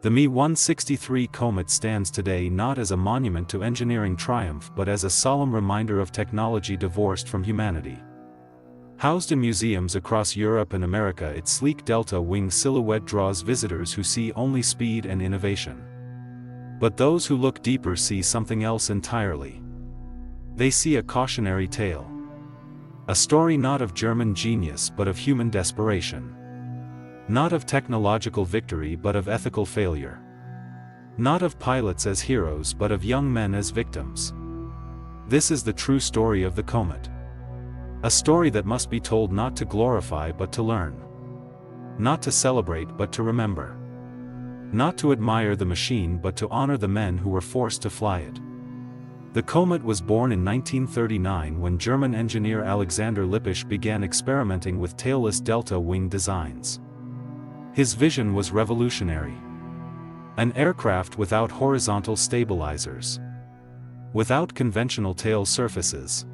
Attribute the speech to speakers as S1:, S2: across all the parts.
S1: The Me-163 Komet stands today not as a monument to engineering triumph but as a solemn reminder of technology divorced from humanity. Housed in museums across Europe and America, its sleek delta-wing silhouette draws visitors who see only speed and innovation. But those who look deeper see something else entirely. They see a cautionary tale. A story not of German genius but of human desperation. Not of technological victory but of ethical failure. Not of pilots as heroes but of young men as victims. This is the true story of the Komet. A story that must be told not to glorify but to learn. Not to celebrate but to remember. Not to admire the machine but to honor the men who were forced to fly it. The Komet was born in 1939 when German engineer Alexander Lippisch began experimenting with tailless delta-wing designs. His vision was revolutionary. An aircraft without horizontal stabilizers. Without conventional tail surfaces.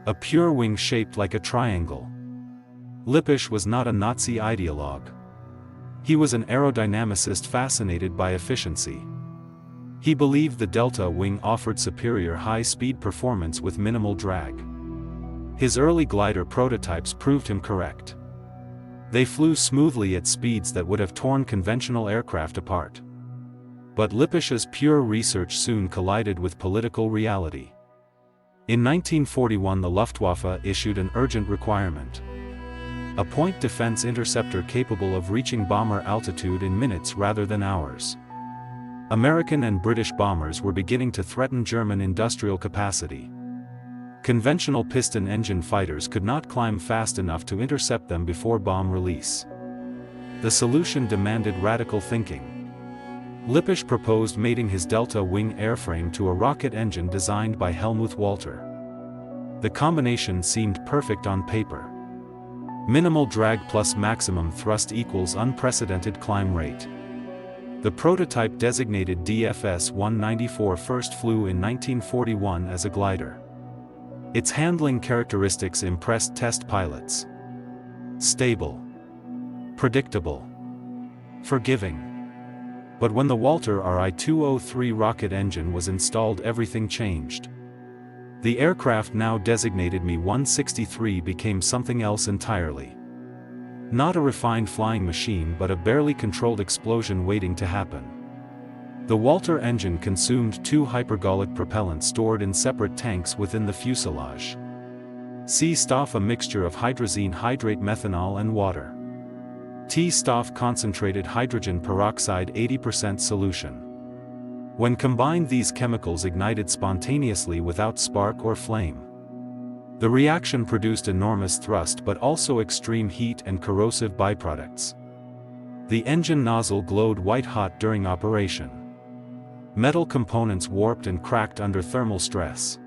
S1: A pure wing shaped like a triangle. Lippisch was not a Nazi ideologue. He was an aerodynamicist fascinated by efficiency. He believed the delta wing offered superior high-speed performance with minimal drag. His early glider prototypes proved him correct. They flew smoothly at speeds that would have torn conventional aircraft apart. But Lippisch's pure research soon collided with political reality. In 1941 the Luftwaffe issued an urgent requirement. A point defense interceptor capable of reaching bomber altitude in minutes rather than hours. American and British bombers were beginning to threaten German industrial capacity. Conventional piston engine fighters could not climb fast enough to intercept them before bomb release. The solution demanded radical thinking. Lippisch proposed mating his delta-wing airframe to a rocket engine designed by Helmuth Walter. The combination seemed perfect on paper. Minimal drag plus maximum thrust equals unprecedented climb rate. The prototype designated DFS-194 first flew in 1941 as a glider. Its handling characteristics impressed test pilots. Stable. Predictable. Forgiving. But when the Walter RI-203 rocket engine was installed, everything changed. The aircraft now designated Me-163 became something else entirely. Not a refined flying machine but a barely controlled explosion waiting to happen. The Walter engine consumed 2 hypergolic propellants stored in separate tanks within the fuselage. C-Stoff, a mixture of hydrazine hydrate, methanol and water. T-Stoff, concentrated hydrogen peroxide 80% solution. When combined, these chemicals ignited spontaneously without spark or flame. The reaction produced enormous thrust but also extreme heat and corrosive byproducts. The engine nozzle glowed white-hot during operation. Metal components warped and cracked under thermal stress.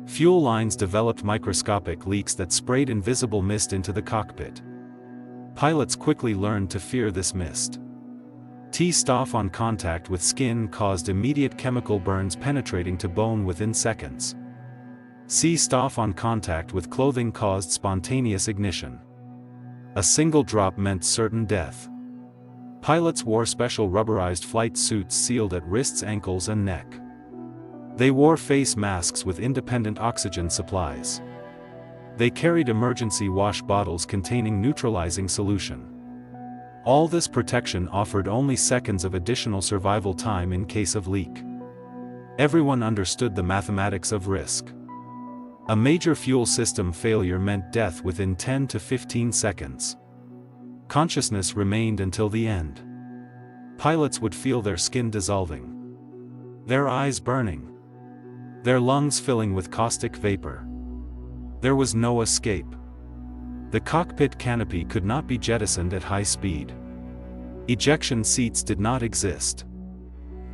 S1: Fuel lines developed microscopic leaks that sprayed invisible mist into the cockpit. Pilots quickly learned to fear this mist. T-Stoff on contact with skin caused immediate chemical burns penetrating to bone within seconds. C-Stoff on contact with clothing caused spontaneous ignition. A single drop meant certain death. Pilots wore special rubberized flight suits sealed at wrists, ankles and neck. They wore face masks with independent oxygen supplies. They carried emergency wash bottles containing neutralizing solution. All this protection offered only seconds of additional survival time in case of leak. Everyone understood the mathematics of risk. A major fuel system failure meant death within 10 to 15 seconds. Consciousness remained until the end. Pilots would feel their skin dissolving. Their eyes burning. Their lungs filling with caustic vapor. There was no escape. The cockpit canopy could not be jettisoned at high speed. Ejection seats did not exist.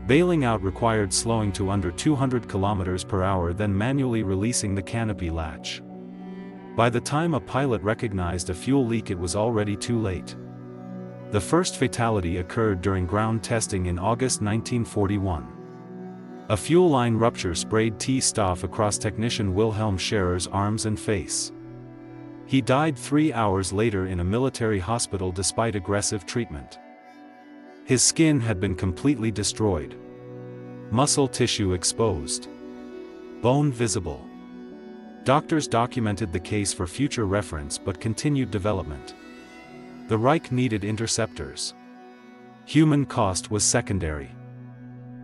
S1: Bailing out required slowing to under 200 km per hour, then manually releasing the canopy latch. By the time a pilot recognized a fuel leak, it was already too late. The first fatality occurred during ground testing in August 1941. A fuel line rupture sprayed T-Stoff across technician Wilhelm Scherer's arms and face. He died 3 hours later in a military hospital despite aggressive treatment. His skin had been completely destroyed. Muscle tissue exposed. Bone visible. Doctors documented the case for future reference but continued development. The Reich needed interceptors. Human cost was secondary.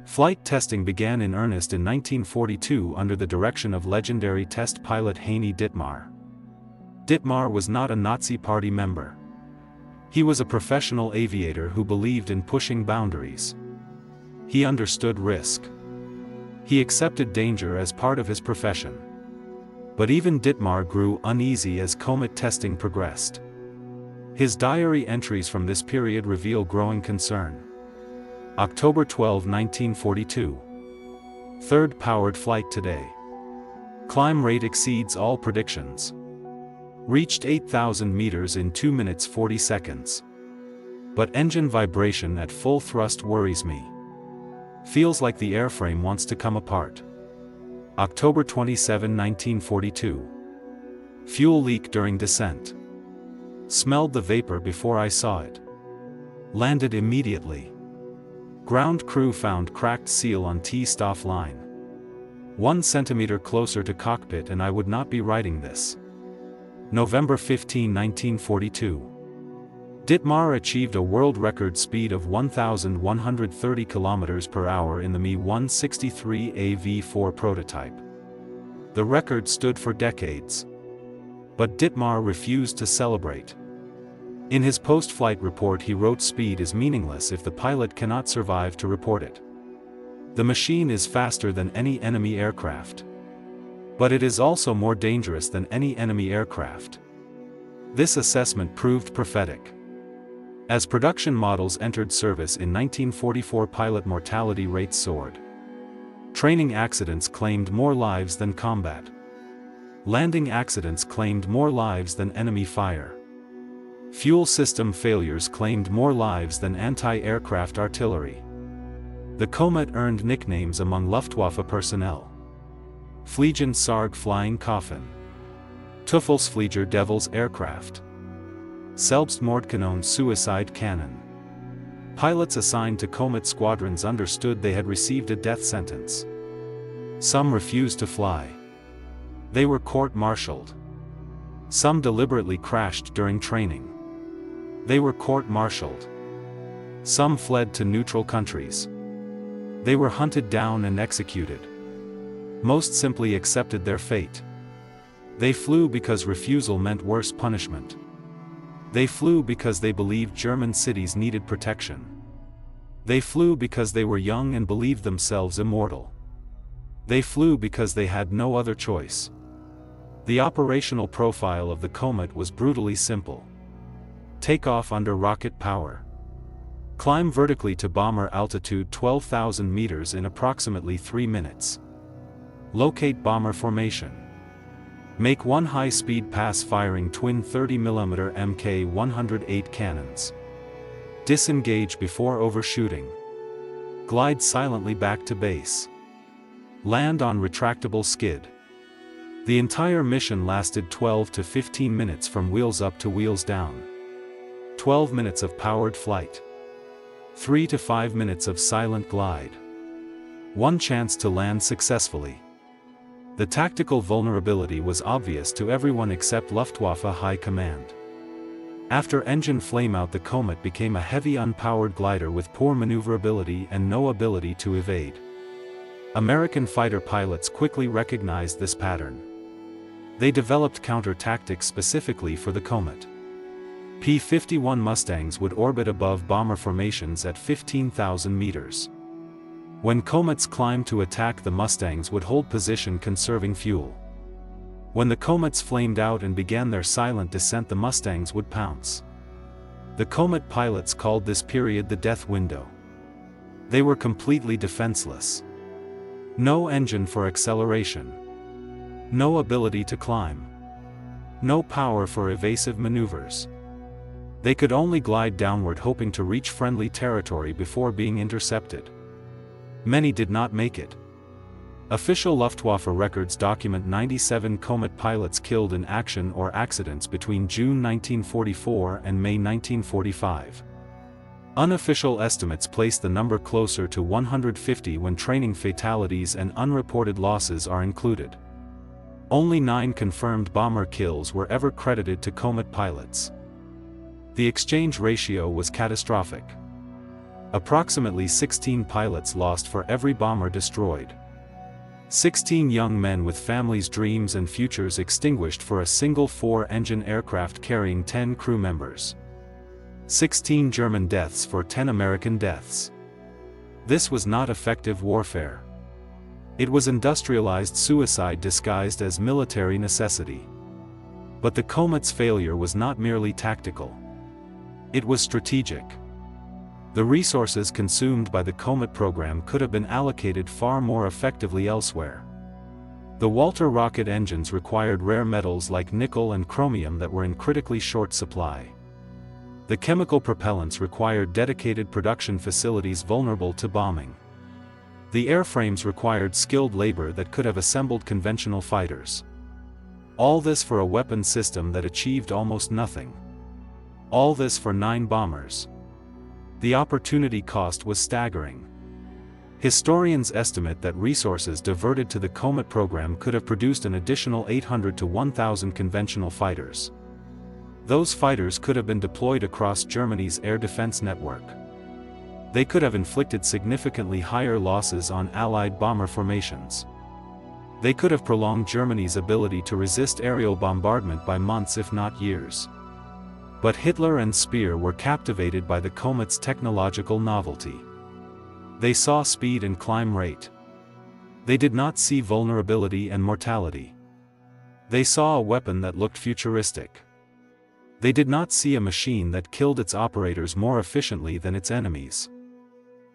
S1: Flight testing began in earnest in 1942 under the direction of legendary test pilot Heini Dittmar. Dittmar was not a Nazi Party member. He was a professional aviator who believed in pushing boundaries. He understood risk. He accepted danger as part of his profession. But even Dittmar grew uneasy as Komet testing progressed. His diary entries from this period reveal growing concern. October 12, 1942. Third powered flight today. Climb rate exceeds all predictions. Reached 8,000 meters in 2 minutes 40 seconds. But engine vibration at full thrust worries me. Feels like the airframe wants to come apart. October 27, 1942. Fuel leak during descent. Smelled the vapor before I saw it. Landed immediately. Ground crew found cracked seal on T-staff line. 1 centimeter closer to cockpit and I would not be writing this. November 15, 1942. Dittmar achieved a world record speed of 1,130 km per hour in the Me 163 AV4 prototype. The record stood for decades. But Dittmar refused to celebrate. In his post-flight report he wrote, "Speed is meaningless if the pilot cannot survive to report it. The machine is faster than any enemy aircraft. But it is also more dangerous than any enemy aircraft." This assessment proved prophetic. As production models entered service in 1944, pilot mortality rates soared. Training accidents claimed more lives than combat. Landing accidents claimed more lives than enemy fire. Fuel system failures claimed more lives than anti-aircraft artillery. The Komet earned nicknames among Luftwaffe personnel. Fliegen Sarg, flying coffin. Teufelsflieger, devil's aircraft. Selbstmordkanon, suicide cannon. Pilots assigned to Komet squadrons understood they had received a death sentence. Some refused to fly. They were court-martialed. Some deliberately crashed during training. They were court-martialed. Some fled to neutral countries. They were hunted down and executed. Most simply accepted their fate. They flew because refusal meant worse punishment. They flew because they believed German cities needed protection. They flew because they were young and believed themselves immortal. They flew because they had no other choice. The operational profile of the Komet was brutally simple. Take off under rocket power. Climb vertically to bomber altitude 12,000 meters in approximately 3 minutes. Locate bomber formation. Make 1 high-speed pass firing twin 30mm Mk108 cannons. Disengage before overshooting. Glide silently back to base. Land on retractable skid. The entire mission lasted 12 to 15 minutes from wheels up to wheels down. 12 minutes of powered flight. 3 to 5 minutes of silent glide. 1 chance to land successfully. The tactical vulnerability was obvious to everyone except Luftwaffe High Command. After engine flameout, the Komet became a heavy unpowered glider with poor maneuverability and no ability to evade. American fighter pilots quickly recognized this pattern. They developed counter-tactics specifically for the Komet. P-51 Mustangs would orbit above bomber formations at 15,000 meters. When Komets climbed to attack, the Mustangs would hold position conserving fuel. When the Komets flamed out and began their silent descent, the Mustangs would pounce. The Komet pilots called this period the death window. They were completely defenseless. No engine for acceleration. No ability to climb. No power for evasive maneuvers. They could only glide downward, hoping to reach friendly territory before being intercepted. Many did not make it. Official Luftwaffe records document 97 Komet pilots killed in action or accidents between June 1944 and May 1945. Unofficial estimates place the number closer to 150 when training fatalities and unreported losses are included. Only 9 confirmed bomber kills were ever credited to Komet pilots. The exchange ratio was catastrophic. Approximately 16 pilots lost for every bomber destroyed. 16 young men with families' dreams and futures extinguished for a single 4-engine aircraft carrying 10 crew members. 16 German deaths for 10 American deaths. This was not effective warfare. It was industrialized suicide disguised as military necessity. But the Komet's failure was not merely tactical. It was strategic. The resources consumed by the Komet program could have been allocated far more effectively elsewhere. The Walter rocket engines required rare metals like nickel and chromium that were in critically short supply. The chemical propellants required dedicated production facilities vulnerable to bombing. The airframes required skilled labor that could have assembled conventional fighters. All this for a weapon system that achieved almost nothing. All this for 9 bombers. The opportunity cost was staggering. Historians estimate that resources diverted to the Komet program could have produced an additional 800 to 1,000 conventional fighters. Those fighters could have been deployed across Germany's air defense network. They could have inflicted significantly higher losses on Allied bomber formations. They could have prolonged Germany's ability to resist aerial bombardment by months if not years. But Hitler and Speer were captivated by the Komet's technological novelty. They saw speed and climb rate. They did not see vulnerability and mortality. They saw a weapon that looked futuristic. They did not see a machine that killed its operators more efficiently than its enemies.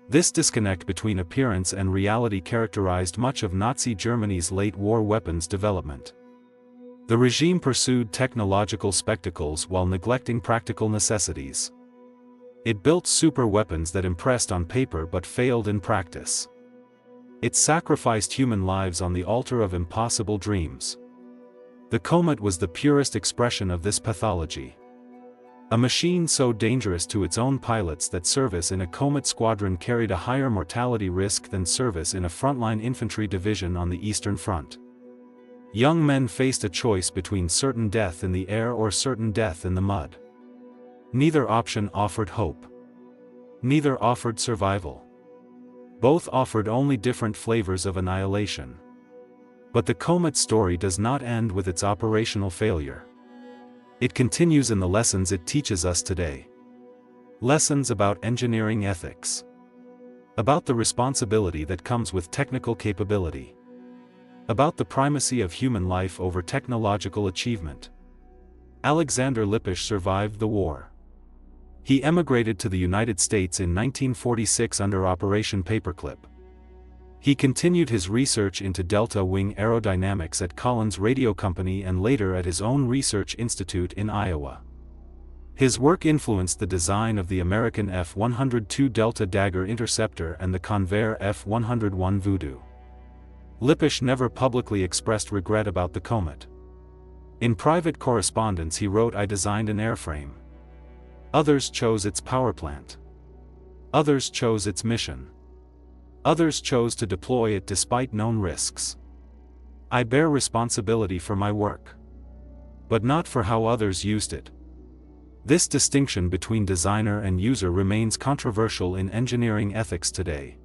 S1: This disconnect between appearance and reality characterized much of Nazi Germany's late war weapons development. The regime pursued technological spectacles while neglecting practical necessities. It built super weapons that impressed on paper but failed in practice. It sacrificed human lives on the altar of impossible dreams. The Komet was the purest expression of this pathology. A machine so dangerous to its own pilots that service in a Komet squadron carried a higher mortality risk than service in a frontline infantry division on the Eastern Front. Young men faced a choice between certain death in the air or certain death in the mud. Neither option offered hope. Neither offered survival. Both offered only different flavors of annihilation. But the Komet story does not end with its operational failure. It continues in the lessons it teaches us today. Lessons about engineering ethics. About the responsibility that comes with technical capability. About the primacy of human life over technological achievement. Alexander Lippisch survived the war. He emigrated to the United States in 1946 under Operation Paperclip. He continued his research into delta wing aerodynamics at Collins Radio Company and later at his own research institute in Iowa. His work influenced the design of the American F-102 Delta Dagger interceptor and the Convair F-101 Voodoo. Lippisch never publicly expressed regret about the Komet. In private correspondence he wrote, "I designed an airframe. Others chose its power plant. Others chose its mission. Others chose to deploy it despite known risks. I bear responsibility for my work. But not for how others used it." This distinction between designer and user remains controversial in engineering ethics today.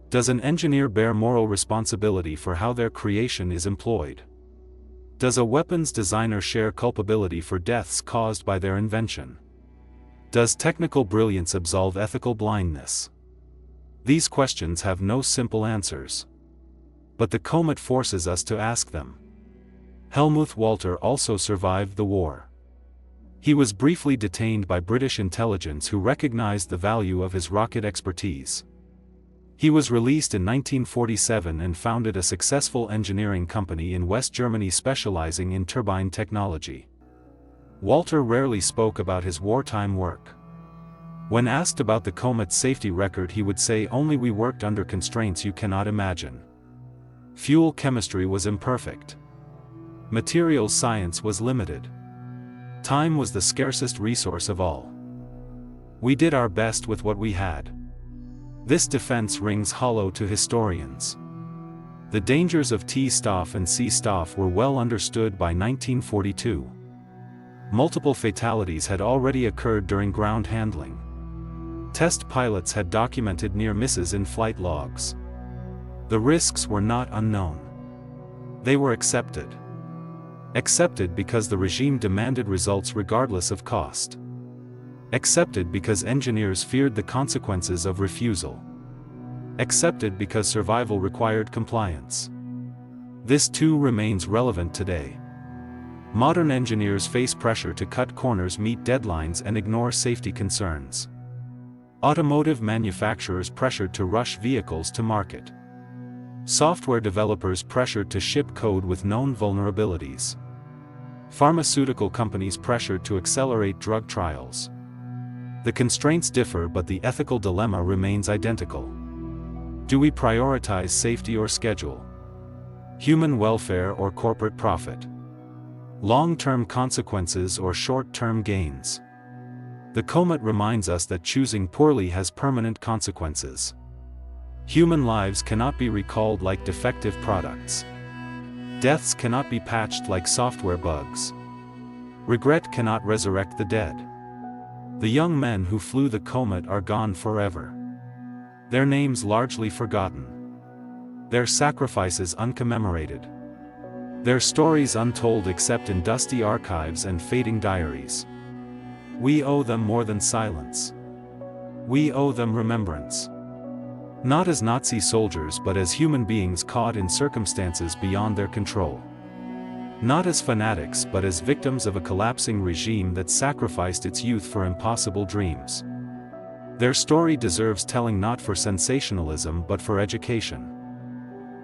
S1: Does an engineer bear moral responsibility for how their creation is employed? Does a weapons designer share culpability for deaths caused by their invention? Does technical brilliance absolve ethical blindness? These questions have no simple answers. But the Komet forces us to ask them. Helmuth Walter also survived the war. He was briefly detained by British intelligence who recognized the value of his rocket expertise. He was released in 1947 and founded a successful engineering company in West Germany specializing in turbine technology. Walter rarely spoke about his wartime work. When asked about the Komet's safety record he would say, "Only we worked under constraints you cannot imagine. Fuel chemistry was imperfect. Materials science was limited. Time was the scarcest resource of all." We did our best with what we had. This defense rings hollow to historians. The dangers of T-Stoff and C-Stoff were well understood by 1942. Multiple fatalities had already occurred during ground handling. Test pilots had documented near misses in flight logs. The risks were not unknown. They were accepted. Accepted because the regime demanded results regardless of cost. Accepted because engineers feared the consequences of refusal. Accepted because survival required compliance. This too remains relevant today. Modern engineers face pressure to cut corners, meet deadlines, and ignore safety concerns. Automotive manufacturers pressured to rush vehicles to market. Software developers pressured to ship code with known vulnerabilities. Pharmaceutical companies pressured to accelerate drug trials. The constraints differ, but the ethical dilemma remains identical. Do we prioritize safety or schedule? Human welfare or corporate profit? Long-term consequences or short-term gains? The Komet reminds us that choosing poorly has permanent consequences. Human lives cannot be recalled like defective products. Deaths cannot be patched like software bugs. Regret cannot resurrect the dead. The young men who flew the Komet are gone forever. Their names largely forgotten. Their sacrifices uncommemorated. Their stories untold except in dusty archives and fading diaries. We owe them more than silence. We owe them remembrance. Not as Nazi soldiers but as human beings caught in circumstances beyond their control. Not as fanatics but as victims of a collapsing regime that sacrificed its youth for impossible dreams. Their story deserves telling, not for sensationalism but for education.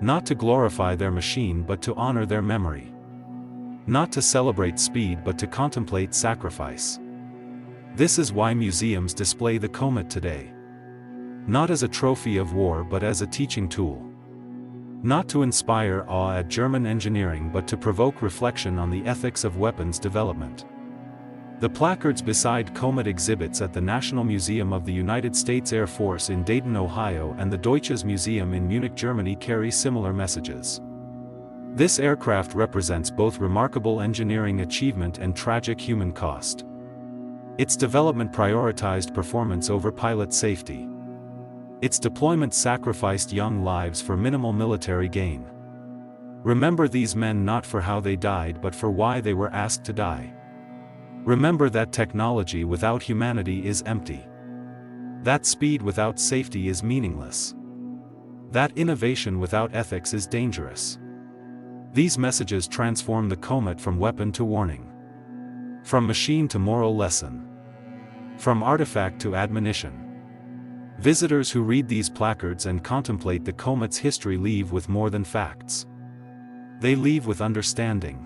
S1: Not to glorify their machine but to honor their memory. Not to celebrate speed but to contemplate sacrifice. This is why museums display the Komet today. Not as a trophy of war but as a teaching tool. Not to inspire awe at German engineering but to provoke reflection on the ethics of weapons development. The placards beside Komet exhibits at the National Museum of the United States Air Force in Dayton, Ohio and the Deutsches Museum in Munich, Germany carry similar messages. This aircraft represents both remarkable engineering achievement and tragic human cost. Its development prioritized performance over pilot safety. Its deployment sacrificed young lives for minimal military gain. Remember these men not for how they died but for why they were asked to die. Remember that technology without humanity is empty. That speed without safety is meaningless. That innovation without ethics is dangerous. These messages transform the Komet from weapon to warning. From machine to moral lesson. From artifact to admonition. Visitors who read these placards and contemplate the Komet's history leave with more than facts. They leave with understanding.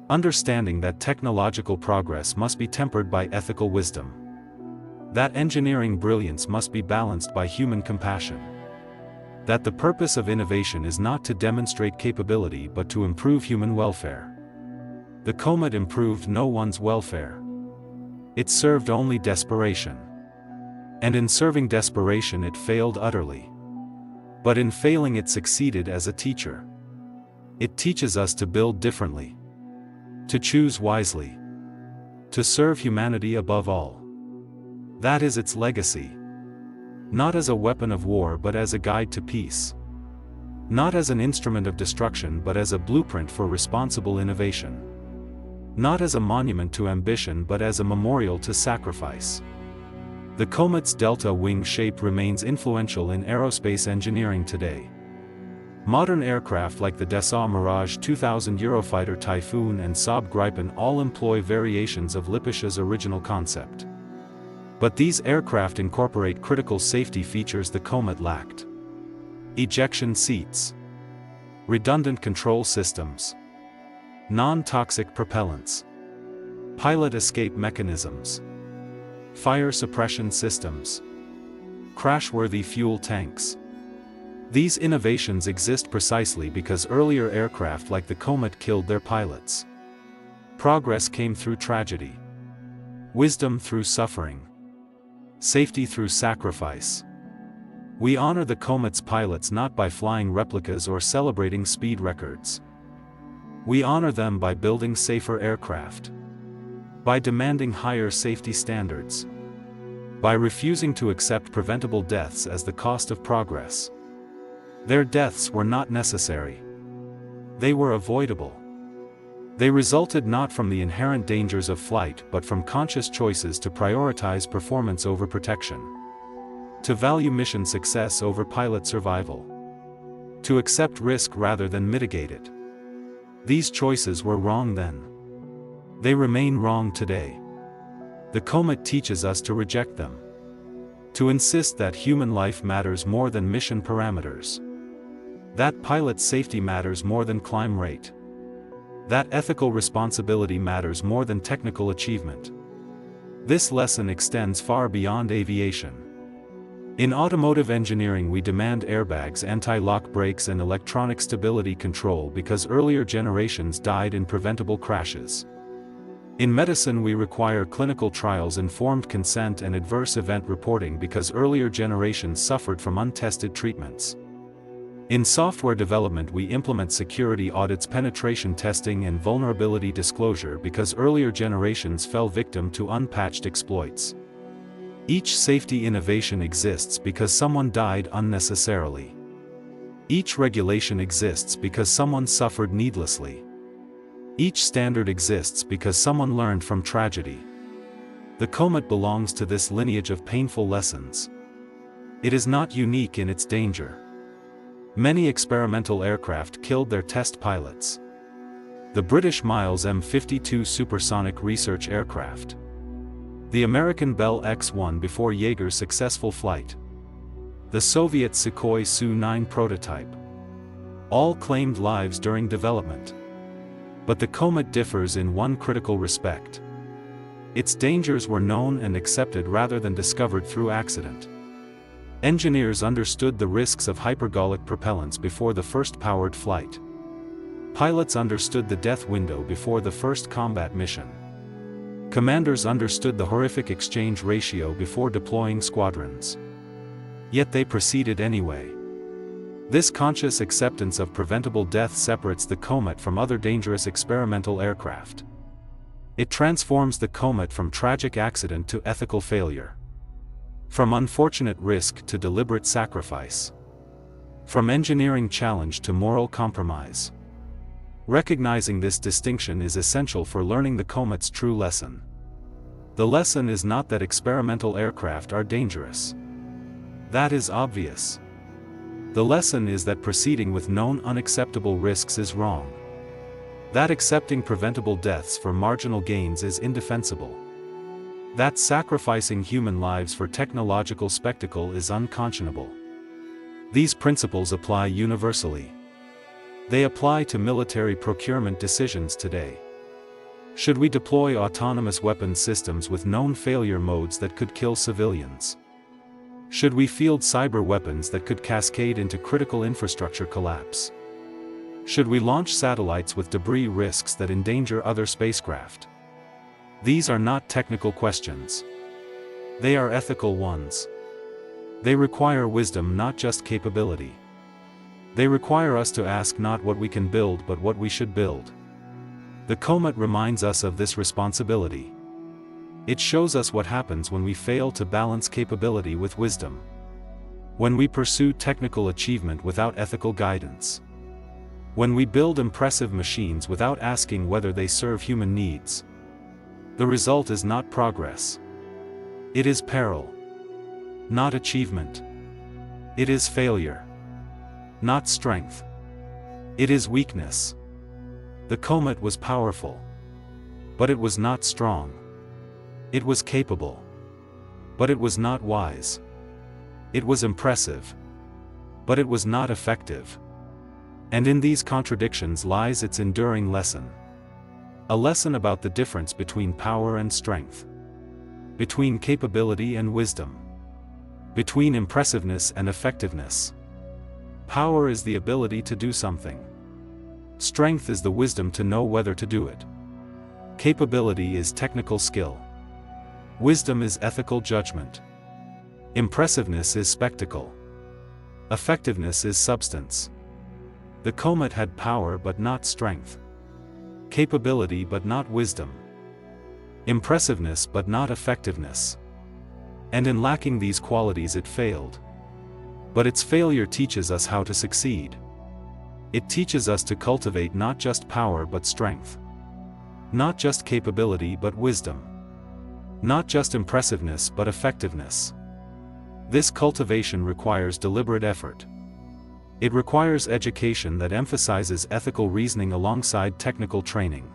S1: Understanding that technological progress must be tempered by ethical wisdom. That engineering brilliance must be balanced by human compassion. That the purpose of innovation is not to demonstrate capability but to improve human welfare. The Komet improved no one's welfare. It served only desperation. And in serving desperation it failed utterly. But in failing it succeeded as a teacher. It teaches us to build differently. To choose wisely. To serve humanity above all. That is its legacy. Not as a weapon of war but as a guide to peace. Not as an instrument of destruction but as a blueprint for responsible innovation. Not as a monument to ambition but as a memorial to sacrifice. The Komet's delta wing shape remains influential in aerospace engineering today. Modern aircraft like the Dassault Mirage 2000 Eurofighter Typhoon and Saab Gripen all employ variations of Lippish's original concept. But these aircraft incorporate critical safety features the Komet lacked. Ejection seats. Redundant control systems. Non-toxic propellants. Pilot escape mechanisms. Fire suppression systems. Crash-worthy fuel tanks. These innovations exist precisely because earlier aircraft like the Komet killed their pilots. Progress came through tragedy. Wisdom through suffering. Safety through sacrifice. We honor the Komet's pilots not by flying replicas or celebrating speed records. We honor them by building safer aircraft. By demanding higher safety standards. By refusing to accept preventable deaths as the cost of progress. Their deaths were not necessary. They were avoidable. They resulted not from the inherent dangers of flight but from conscious choices to prioritize performance over protection. To value mission success over pilot survival. To accept risk rather than mitigate it. These choices were wrong then. They remain wrong today. The Komet teaches us to reject them. To insist that human life matters more than mission parameters. That pilot safety matters more than climb rate. That ethical responsibility matters more than technical achievement. This lesson extends far beyond aviation. In automotive engineering we demand airbags, anti-lock brakes and electronic stability control because earlier generations died in preventable crashes. In medicine we require clinical trials, informed consent and adverse event reporting because earlier generations suffered from untested treatments. In software development we implement security audits, penetration testing and vulnerability disclosure because earlier generations fell victim to unpatched exploits. Each safety innovation exists because someone died unnecessarily. Each regulation exists because someone suffered needlessly. Each standard exists because someone learned from tragedy. The Komet belongs to this lineage of painful lessons. It is not unique in its danger. Many experimental aircraft killed their test pilots. The British Miles M52 supersonic research aircraft. The American Bell X-1 before Yeager's successful flight. The Soviet Sukhoi Su-9 prototype. All claimed lives during development. But the Komet differs in one critical respect. Its dangers were known and accepted rather than discovered through accident. Engineers understood the risks of hypergolic propellants before the first powered flight. Pilots understood the death window before the first combat mission. Commanders understood the horrific exchange ratio before deploying squadrons. Yet they proceeded anyway. This conscious acceptance of preventable death separates the Komet from other dangerous experimental aircraft. It transforms the Komet from tragic accident to ethical failure. From unfortunate risk to deliberate sacrifice. From engineering challenge to moral compromise. Recognizing this distinction is essential for learning the Komet's true lesson. The lesson is not that experimental aircraft are dangerous. That is obvious. The lesson is that proceeding with known unacceptable risks is wrong. That accepting preventable deaths for marginal gains is indefensible. That sacrificing human lives for technological spectacle is unconscionable. These principles apply universally. They apply to military procurement decisions today. Should we deploy autonomous weapons systems with known failure modes that could kill civilians? Should we field cyber weapons that could cascade into critical infrastructure collapse? Should we launch satellites with debris risks that endanger other spacecraft? These are not technical questions. They are ethical ones. They require wisdom, not just capability. They require us to ask not what we can build but what we should build. The Komet reminds us of this responsibility. It shows us what happens when we fail to balance capability with wisdom. When we pursue technical achievement without ethical guidance. When we build impressive machines without asking whether they serve human needs. The result is not progress. It is peril. Not achievement. It is failure. Not strength. It is weakness. The Komet was powerful. But it was not strong. It was capable. But it was not wise. It was impressive. But it was not effective. And in these contradictions lies its enduring lesson. A lesson about the difference between power and strength. Between capability and wisdom. Between impressiveness and effectiveness. Power is the ability to do something. Strength is the wisdom to know whether to do it. Capability is technical skill. Wisdom is ethical judgment. Impressiveness is spectacle. Effectiveness is substance. The Komet had power but not strength. Capability but not wisdom. Impressiveness but not effectiveness. And in lacking these qualities it failed. But its failure teaches us how to succeed. It teaches us to cultivate not just power but strength. Not just capability but wisdom. Not just impressiveness but effectiveness. This cultivation requires deliberate effort. It requires education that emphasizes ethical reasoning alongside technical training.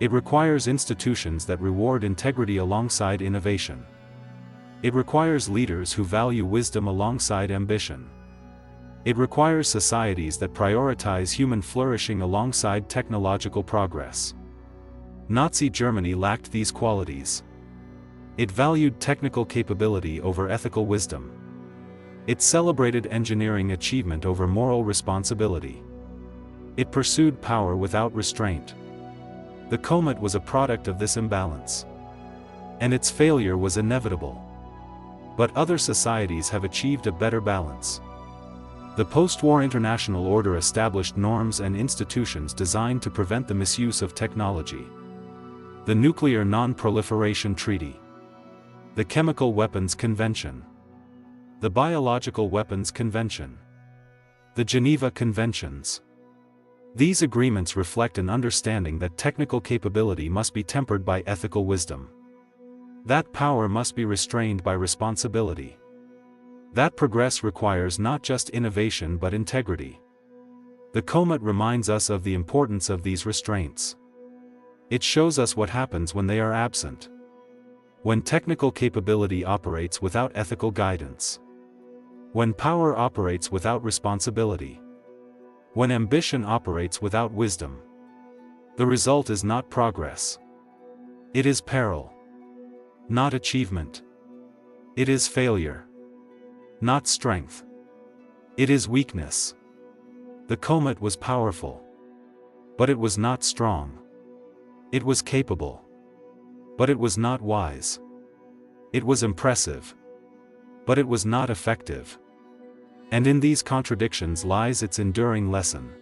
S1: It requires institutions that reward integrity alongside innovation. It requires leaders who value wisdom alongside ambition. It requires societies that prioritize human flourishing alongside technological progress. Nazi Germany lacked these qualities. It valued technical capability over ethical wisdom. It celebrated engineering achievement over moral responsibility. It pursued power without restraint. The Komet was a product of this imbalance. And its failure was inevitable. But other societies have achieved a better balance. The post-war international order established norms and institutions designed to prevent the misuse of technology. The Nuclear Non-Proliferation Treaty. The Chemical Weapons Convention. The Biological Weapons Convention. The Geneva Conventions. These agreements reflect an understanding that technical capability must be tempered by ethical wisdom. That power must be restrained by responsibility. That progress requires not just innovation but integrity. The Komet reminds us of the importance of these restraints. It shows us what happens when they are absent. When technical capability operates without ethical guidance. When power operates without responsibility. When ambition operates without wisdom. The result is not progress. It is peril. Not achievement. It is failure. Not strength. It is weakness. The Komet was powerful. But it was not strong. It was capable. But it was not wise. It was impressive. But it was not effective. And in these contradictions lies its enduring lesson.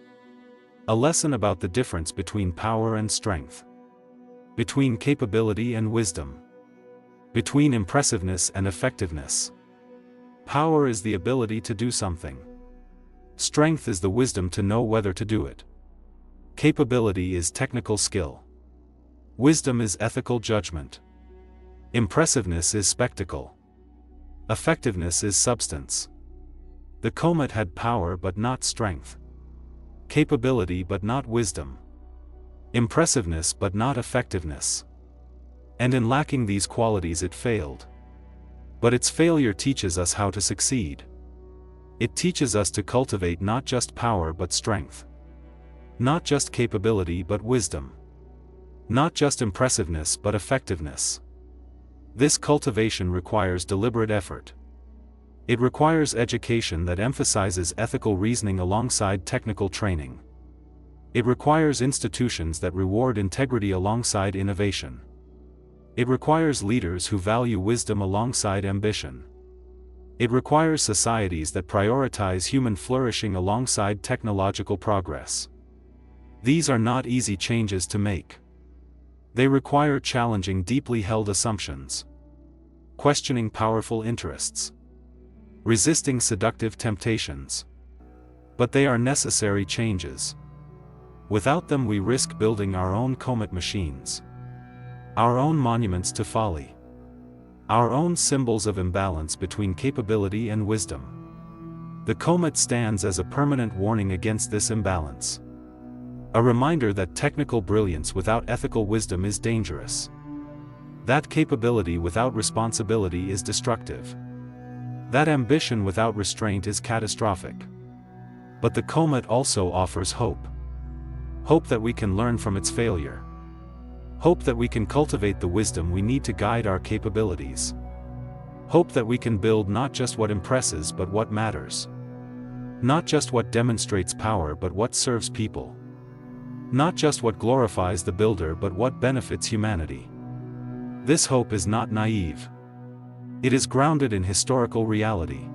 S1: A lesson about the difference between power and strength. Between capability and wisdom. Between impressiveness and effectiveness. Power is the ability to do something. Strength is the wisdom to know whether to do it. Capability is technical skill. Wisdom is ethical judgment. Impressiveness is spectacle. Effectiveness is substance. The Komet had power but not strength. Capability but not wisdom. Impressiveness but not effectiveness. And in lacking these qualities it failed. But its failure teaches us how to succeed. It teaches us to cultivate not just power but strength. Not just capability but wisdom. Not just impressiveness but effectiveness. This cultivation requires deliberate effort. It requires education that emphasizes ethical reasoning alongside technical training. It requires institutions that reward integrity alongside innovation. It requires leaders who value wisdom alongside ambition. It requires societies that prioritize human flourishing alongside technological progress. These are not easy changes to make. They require challenging deeply held assumptions. Questioning powerful interests. Resisting seductive temptations. But they are necessary changes. Without them we risk building our own Komet machines. Our own monuments to folly. Our own symbols of imbalance between capability and wisdom. The Komet stands as a permanent warning against this imbalance. A reminder that technical brilliance without ethical wisdom is dangerous. That capability without responsibility is destructive. That ambition without restraint is catastrophic. But the Komet also offers hope. Hope that we can learn from its failure. Hope that we can cultivate the wisdom we need to guide our capabilities. Hope that we can build not just what impresses but what matters. Not just what demonstrates power but what serves people. Not just what glorifies the builder but what benefits humanity. This hope is not naive. It is grounded in historical reality.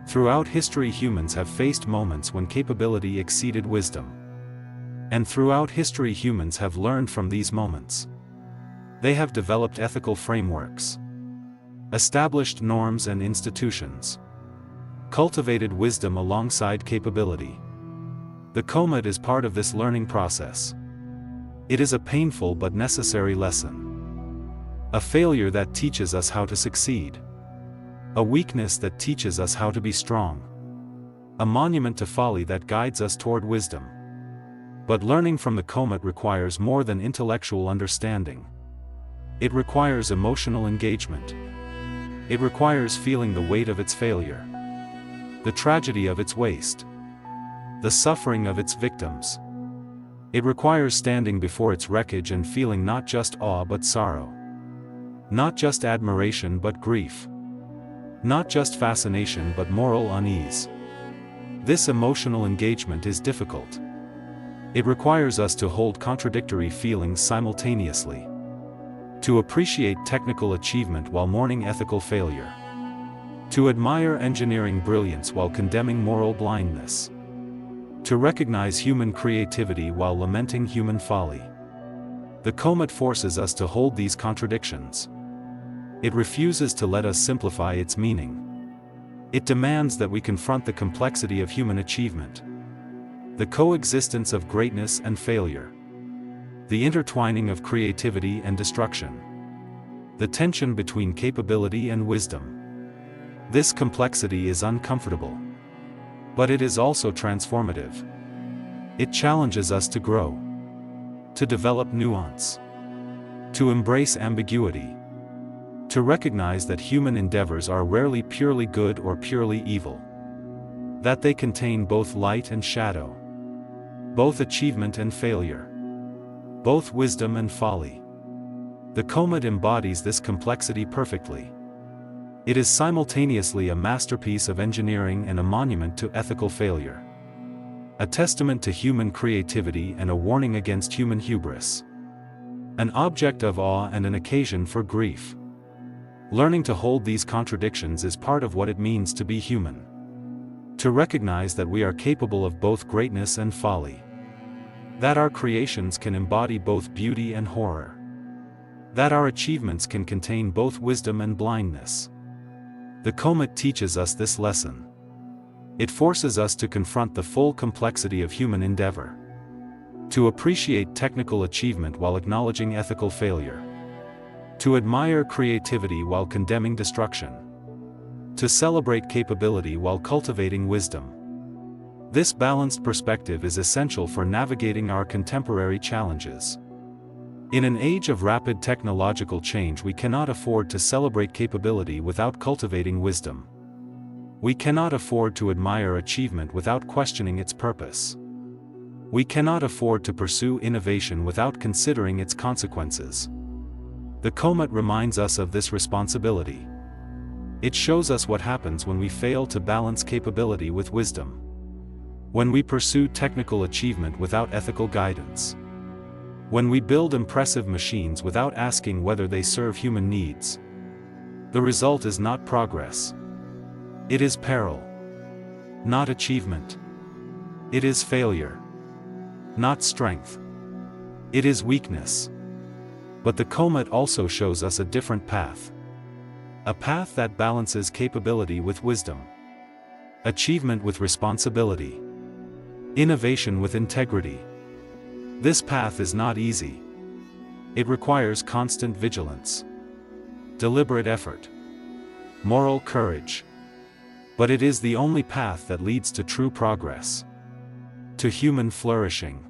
S1: Throughout history, humans have faced moments when capability exceeded wisdom. And throughout history, humans have learned from these moments. They have developed ethical frameworks, established norms and institutions, cultivated wisdom alongside capability. The Komet is part of this learning process. It is a painful but necessary lesson. A failure that teaches us how to succeed. A weakness that teaches us how to be strong. A monument to folly that guides us toward wisdom. But learning from the Komet requires more than intellectual understanding. It requires emotional engagement. It requires feeling the weight of its failure, the tragedy of its waste, the suffering of its victims. It requires standing before its wreckage and feeling not just awe but sorrow. Not just admiration but grief. Not just fascination but moral unease. This emotional engagement is difficult. It requires us to hold contradictory feelings simultaneously. To appreciate technical achievement while mourning ethical failure. To admire engineering brilliance while condemning moral blindness. To recognize human creativity while lamenting human folly. The Komet forces us to hold these contradictions. It refuses to let us simplify its meaning. It demands that we confront the complexity of human achievement. The coexistence of greatness and failure. The intertwining of creativity and destruction. The tension between capability and wisdom. This complexity is uncomfortable. But it is also transformative. It challenges us to grow. To develop nuance. To embrace ambiguity. To recognize that human endeavors are rarely purely good or purely evil. That they contain both light and shadow. Both achievement and failure. Both wisdom and folly. The Komet embodies this complexity perfectly. It is simultaneously a masterpiece of engineering and a monument to ethical failure. A testament to human creativity and a warning against human hubris. An object of awe and an occasion for grief. Learning to hold these contradictions is part of what it means to be human. To recognize that we are capable of both greatness and folly. That our creations can embody both beauty and horror. That our achievements can contain both wisdom and blindness. The Komet teaches us this lesson. It forces us to confront the full complexity of human endeavor. To appreciate technical achievement while acknowledging ethical failure. To admire creativity while condemning destruction. To celebrate capability while cultivating wisdom. This balanced perspective is essential for navigating our contemporary challenges. In an age of rapid technological change, we cannot afford to celebrate capability without cultivating wisdom. We cannot afford to admire achievement without questioning its purpose. We cannot afford to pursue innovation without considering its consequences. The Komet reminds us of this responsibility. It shows us what happens when we fail to balance capability with wisdom. When we pursue technical achievement without ethical guidance. When we build impressive machines without asking whether they serve human needs. The result is not progress. It is peril. Not achievement. It is failure. Not strength. It is weakness. But the Komet also shows us a different path. A path that balances capability with wisdom. Achievement with responsibility. Innovation with integrity. This path is not easy. It requires constant vigilance. Deliberate effort. Moral courage. But it is the only path that leads to true progress. To human flourishing.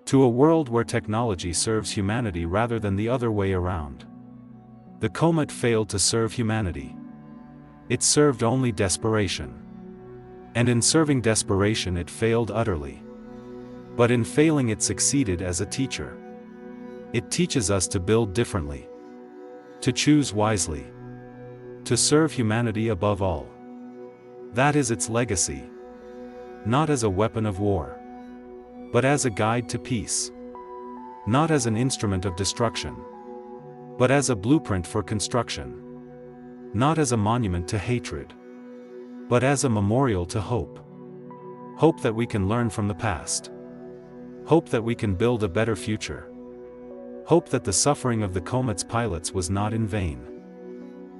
S1: To a world where technology serves humanity rather than the other way around. The Komet failed to serve humanity. It served only desperation. And in serving desperation it failed utterly. But in failing it succeeded as a teacher. It teaches us to build differently. To choose wisely. To serve humanity above all. That is its legacy. Not as a weapon of war. But as a guide to peace. Not as an instrument of destruction. But as a blueprint for construction. not as a monument to hatred, but as a memorial to hope. Hope that we can learn from the past. Hope that we can build a better future. Hope that the suffering of the Komet's pilots was not in vain.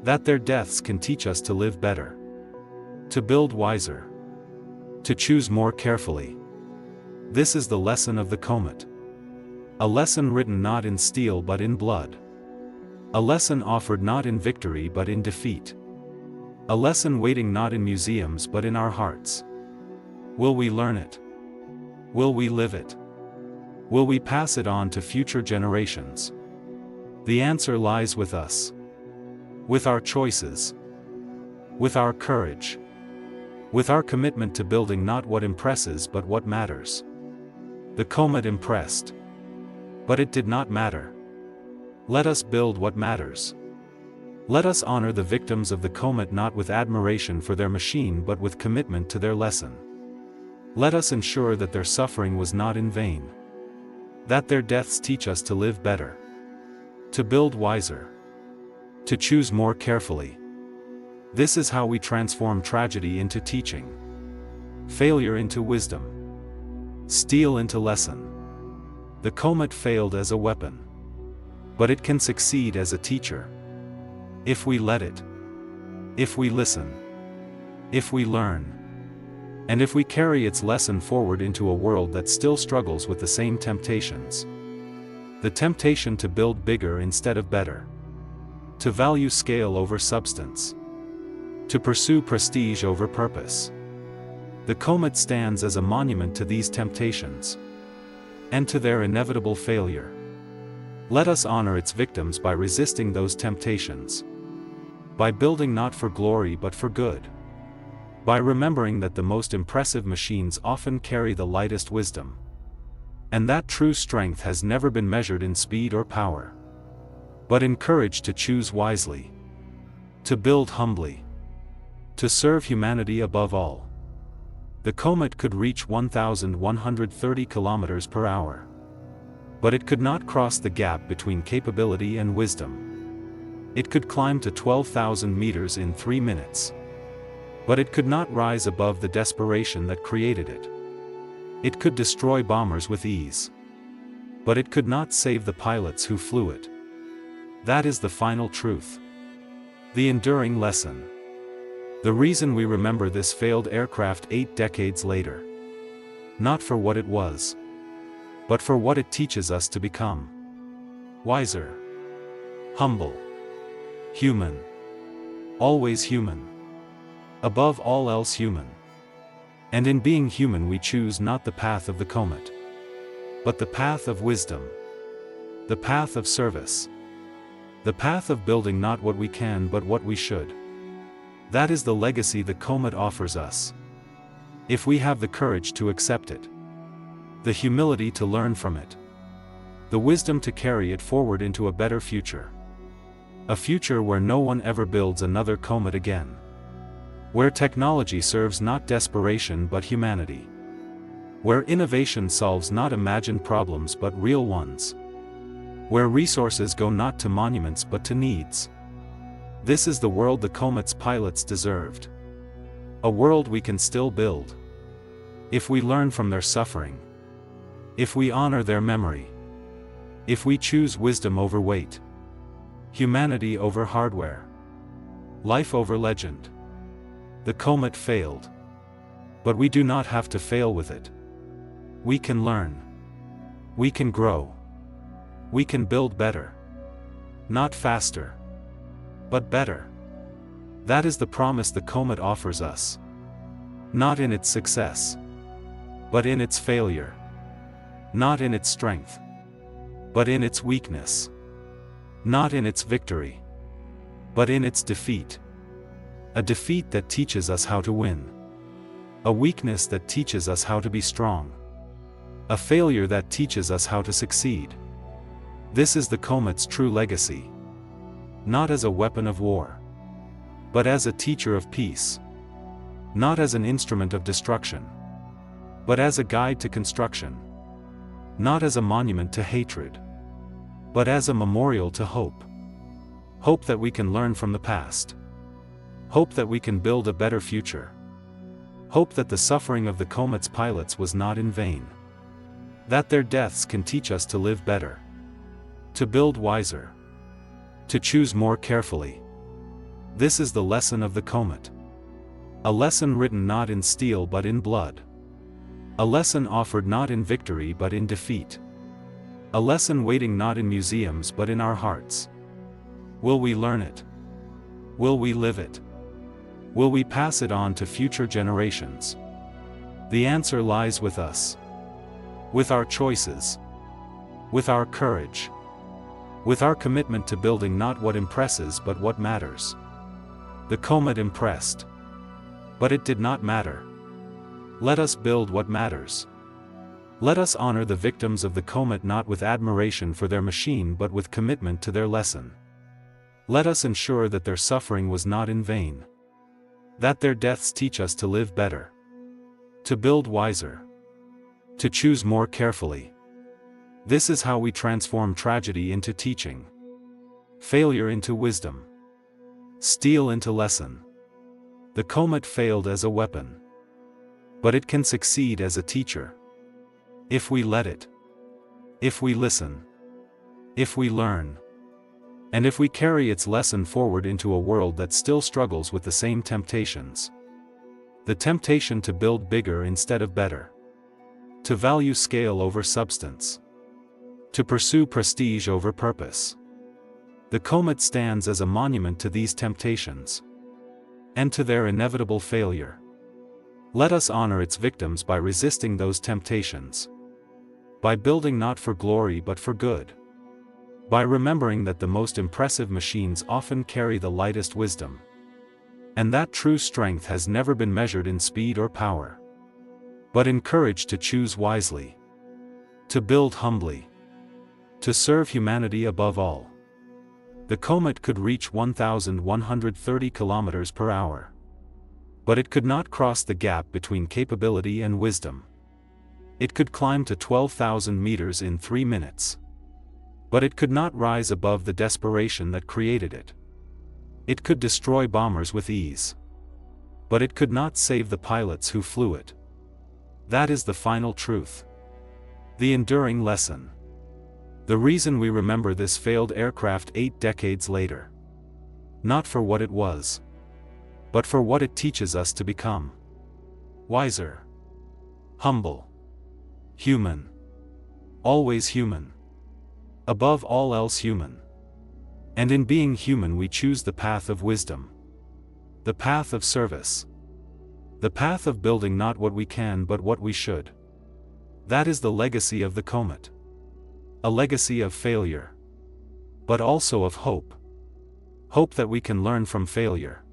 S1: That their deaths can teach us to live better, to build wiser, to choose more carefully. This is the lesson of the Komet. A lesson written not in steel but in blood. A lesson offered not in victory but in defeat. A lesson waiting not in museums but in our hearts. Will we learn it? Will we live it? Will we pass it on to future generations? The answer lies with us. With our choices. With our courage. With our commitment to building not what impresses but what matters. The Komet impressed. But it did not matter. Let us build what matters. Let us honor the victims of the Komet not with admiration for their machine but with commitment to their lesson. Let us ensure that their suffering was not in vain. That their deaths teach us to live better. To build wiser. To choose more carefully. This is how we transform tragedy into teaching. Failure into wisdom. Steel into lesson. The Komet failed as a weapon. But it can succeed as a teacher. If we let it. If we listen. If we learn. And if we carry its lesson forward into a world that still struggles with the same temptations. The temptation to build bigger instead of better. To value scale over substance. To pursue prestige over purpose. The Komet stands as a monument to these temptations. And to their inevitable failure. Let us honor its victims by resisting those temptations. By building not for glory but for good. By remembering that the most impressive machines often carry the lightest wisdom. And that true strength has never been measured in speed or power. But in courage to choose wisely. To build humbly. To serve humanity above all. The Komet could reach 1,130 kilometers per hour. But it could not cross the gap between capability and wisdom. It could climb to 12,000 meters in 3 minutes. But it could not rise above the desperation that created it. It could destroy bombers with ease. But it could not save the pilots who flew it. That is the final truth. The enduring lesson. The reason we remember this failed aircraft 8 decades later. Not for what it was. But for what it teaches us to become. Wiser. Humble. Human. Always human. Above all else human. And in being human we choose not the path of the Komet. But the path of wisdom. The path of service. The path of building not what we can but what we should. That is the legacy the Komet offers us. If we have the courage to accept it. The humility to learn from it. The wisdom to carry it forward into a better future. A future where no one ever builds another Komet again. Where technology serves not desperation but humanity. Where innovation solves not imagined problems but real ones. Where resources go not to monuments but to needs. This is the world the Komet's pilots deserved. A world we can still build. If we learn from their suffering. If we honor their memory. If we choose wisdom over weight. Humanity over hardware. Life over legend. The Komet failed. But we do not have to fail with it. We can learn. We can grow. We can build better. Not faster. But better. That is the promise the Komet offers us. Not in its success. But in its failure. Not in its strength. But in its weakness. Not in its victory. But in its defeat. A defeat that teaches us how to win. A weakness that teaches us how to be strong. A failure that teaches us how to succeed. This is the Komet's true legacy. Not as a weapon of war. But as a teacher of peace. Not as an instrument of destruction. But as a guide to construction. Not as a monument to hatred. But as a memorial to hope. Hope that we can learn from the past. Hope that we can build a better future. Hope that the suffering of the Komet's pilots was not in vain. That their deaths can teach us to live better. To build wiser. To choose more carefully. This is the lesson of the Komet. A lesson written not in steel but in blood. A lesson offered not in victory but in defeat. A lesson waiting not in museums but in our hearts. Will we learn it? Will we live it? Will we pass it on to future generations? The answer lies with us. With our choices. With our courage. With our commitment to building not what impresses but what matters. The Komet impressed. But it did not matter. Let us build what matters. Let us honor the victims of the Komet not with admiration for their machine but with commitment to their lesson. Let us ensure that their suffering was not in vain. That their deaths teach us to live better. To build wiser. To choose more carefully. This is how we transform tragedy into teaching. Failure into wisdom. Steel into lesson. The Komet failed as a weapon. But it can succeed as a teacher. If we let it. If we listen. If we learn. And if we carry its lesson forward into a world that still struggles with the same temptations. The temptation to build bigger instead of better. To value scale over substance. To pursue prestige over purpose. The Komet stands as a monument to these temptations. And to their inevitable failure. Let us honor its victims by resisting those temptations. By building not for glory but for good. By remembering that the most impressive machines often carry the lightest wisdom. And that true strength has never been measured in speed or power. But in courage to choose wisely. To build humbly. To serve humanity above all. The Komet could reach 1,130 kilometers per hour. But it could not cross the gap between capability and wisdom. It could climb to 12,000 meters in 3 minutes. But it could not rise above the desperation that created it. It could destroy bombers with ease. But it could not save the pilots who flew it. That is the final truth. The enduring lesson. The reason we remember this failed aircraft 8 decades later. Not for what it was. But for what it teaches us to become. Wiser. Humble. Human. Always human. Above all else human. And in being human we choose the path of wisdom. The path of service. The path of building not what we can but what we should. That is the legacy of the Komet. A legacy of failure. But also of hope. Hope that we can learn from failure.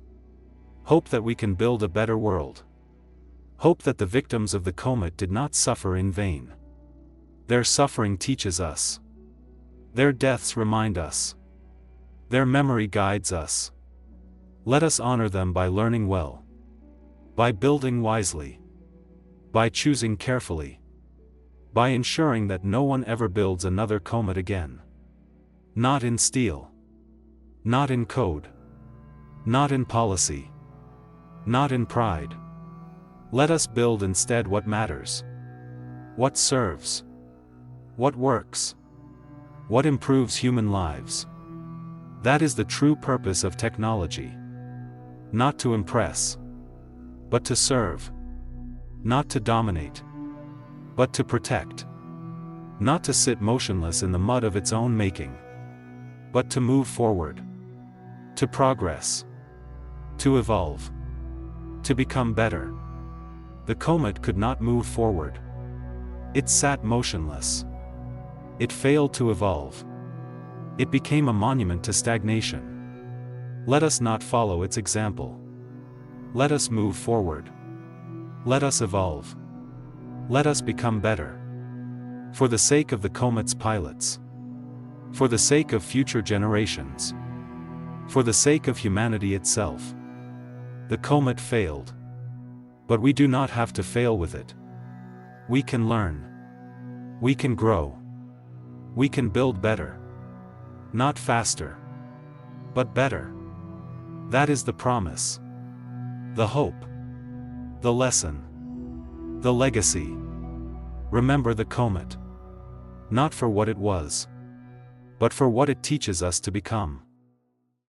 S1: Hope that we can build a better world. Hope that the victims of the Komet did not suffer in vain. Their suffering teaches us. Their deaths remind us. Their memory guides us. Let us honor them by learning well. By building wisely. By choosing carefully. By ensuring that no one ever builds another Komet again. Not in steel. Not in code. Not in policy. Not in pride. Let us build instead what matters. What serves. What works. What improves human lives. That is the true purpose of technology. Not to impress. But to serve. Not to dominate. But to protect. Not to sit motionless in the mud of its own making. But to move forward. To progress. To evolve. To become better. The Komet could not move forward. It sat motionless. It failed to evolve. It became a monument to stagnation. Let us not follow its example. Let us move forward. Let us evolve. Let us become better. For the sake of the Komet's pilots. For the sake of future generations. For the sake of humanity itself. The Komet failed. But we do not have to fail with it. We can learn. We can grow. We can build better. Not faster. But better. That is the promise. The hope. The lesson. The legacy. Remember the Komet. Not for what it was, but for what it teaches us to become.